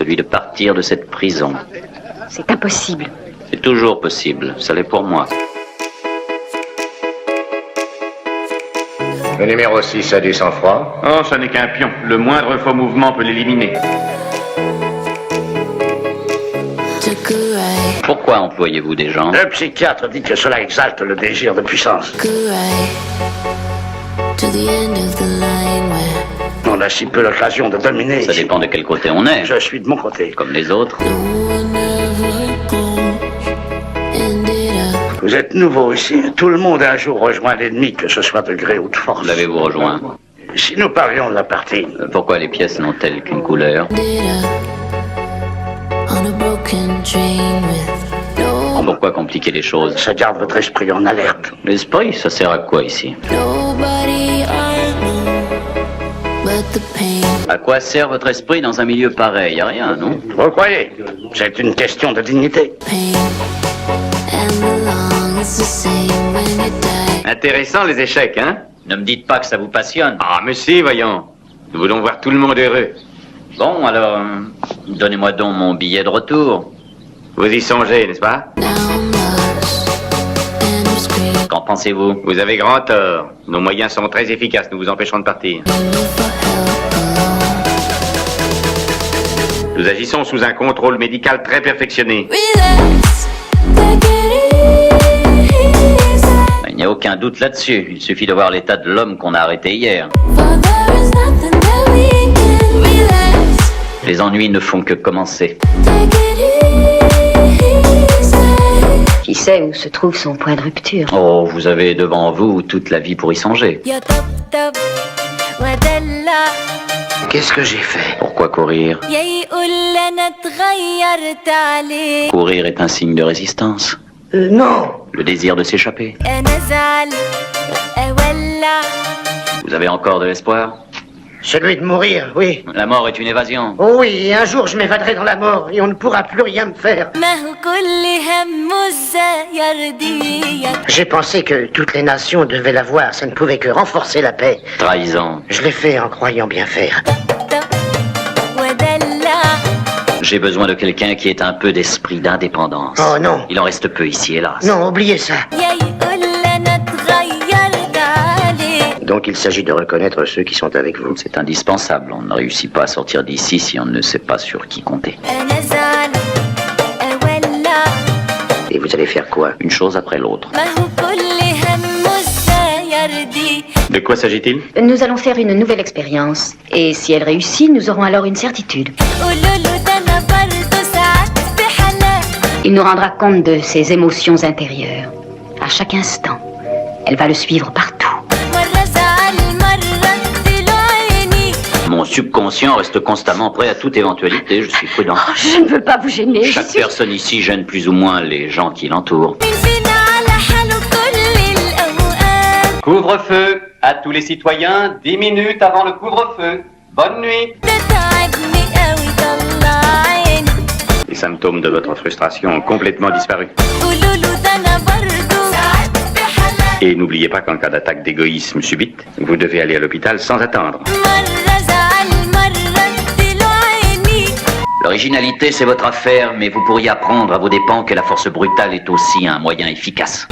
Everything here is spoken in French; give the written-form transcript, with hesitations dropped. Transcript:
celui de partir de cette prison. C'est impossible. C'est toujours possible, ça l'est pour moi. Le numéro 6 a du sang-froid. Oh, ça n'est qu'un pion. Le moindre faux mouvement peut l'éliminer. Pourquoi employez-vous des gens? Le psychiatre dit que cela exalte le désir de puissance. On a si peu l'occasion de dominer. Ça dépend de quel côté on est. Je suis de mon côté. Comme les autres. Vous êtes nouveau ici. Tout le monde a un jour rejoint l'ennemi, que ce soit de gré ou de force. L'avez-vous rejoint? Si nous parlions de la partie... Pourquoi les pièces n'ont-elles qu'une couleur? Pourquoi compliquer les choses? Ça garde votre esprit en alerte. L'esprit, ça sert à quoi ici? À quoi sert votre esprit dans un milieu pareil? À rien, non? Vous croyez? C'est une question de dignité. Intéressant les échecs, hein? Ne me dites pas que ça vous passionne. Ah, mais si, voyons. Nous voulons voir tout le monde heureux. Bon, alors, donnez-moi donc mon billet de retour. Vous y songez, n'est-ce pas? Qu'en pensez-vous? Vous avez grand tort. Nos moyens sont très efficaces, nous vous empêcherons de partir. Nous agissons sous un contrôle médical très perfectionné. Il n'y a aucun doute là-dessus. Il suffit de voir l'état de l'homme qu'on a arrêté hier. Les ennuis ne font que commencer. Qui sait où se trouve son point de rupture? Oh, vous avez devant vous toute la vie pour y songer. Qu'est-ce que j'ai fait? Pourquoi courir? Courir est un signe de résistance. Non. Le désir de s'échapper. Vous avez encore de l'espoir? Celui de mourir, oui. La mort est une évasion. Oh oui, et un jour je m'évaderai dans la mort et on ne pourra plus rien me faire. J'ai pensé que toutes les nations devaient l'avoir, ça ne pouvait que renforcer la paix. Trahison. Je l'ai fait en croyant bien faire. J'ai besoin de quelqu'un qui ait un peu d'esprit d'indépendance. Oh non. Il en reste peu ici, hélas. Non, oubliez ça. Donc il s'agit de reconnaître ceux qui sont avec vous. C'est indispensable. On ne réussit pas à sortir d'ici si on ne sait pas sur qui compter. Et vous allez faire quoi? Une chose après l'autre. De quoi s'agit-il? Nous allons faire une nouvelle expérience. Et si elle réussit, nous aurons alors une certitude. Il nous rendra compte de ses émotions intérieures. À chaque instant. Elle va le suivre partout. Mon subconscient reste constamment prêt à toute éventualité, je suis prudent. Oh, je ne veux pas vous gêner. Chaque personne ici gêne plus ou moins les gens qui l'entourent. Couvre-feu à tous les citoyens, 10 minutes avant le couvre-feu. Bonne nuit. Les symptômes de votre frustration ont complètement disparu. Et n'oubliez pas qu'en cas d'attaque d'égoïsme subite, vous devez aller à l'hôpital sans attendre. L'originalité, c'est votre affaire, mais vous pourriez apprendre à vos dépens que la force brutale est aussi un moyen efficace.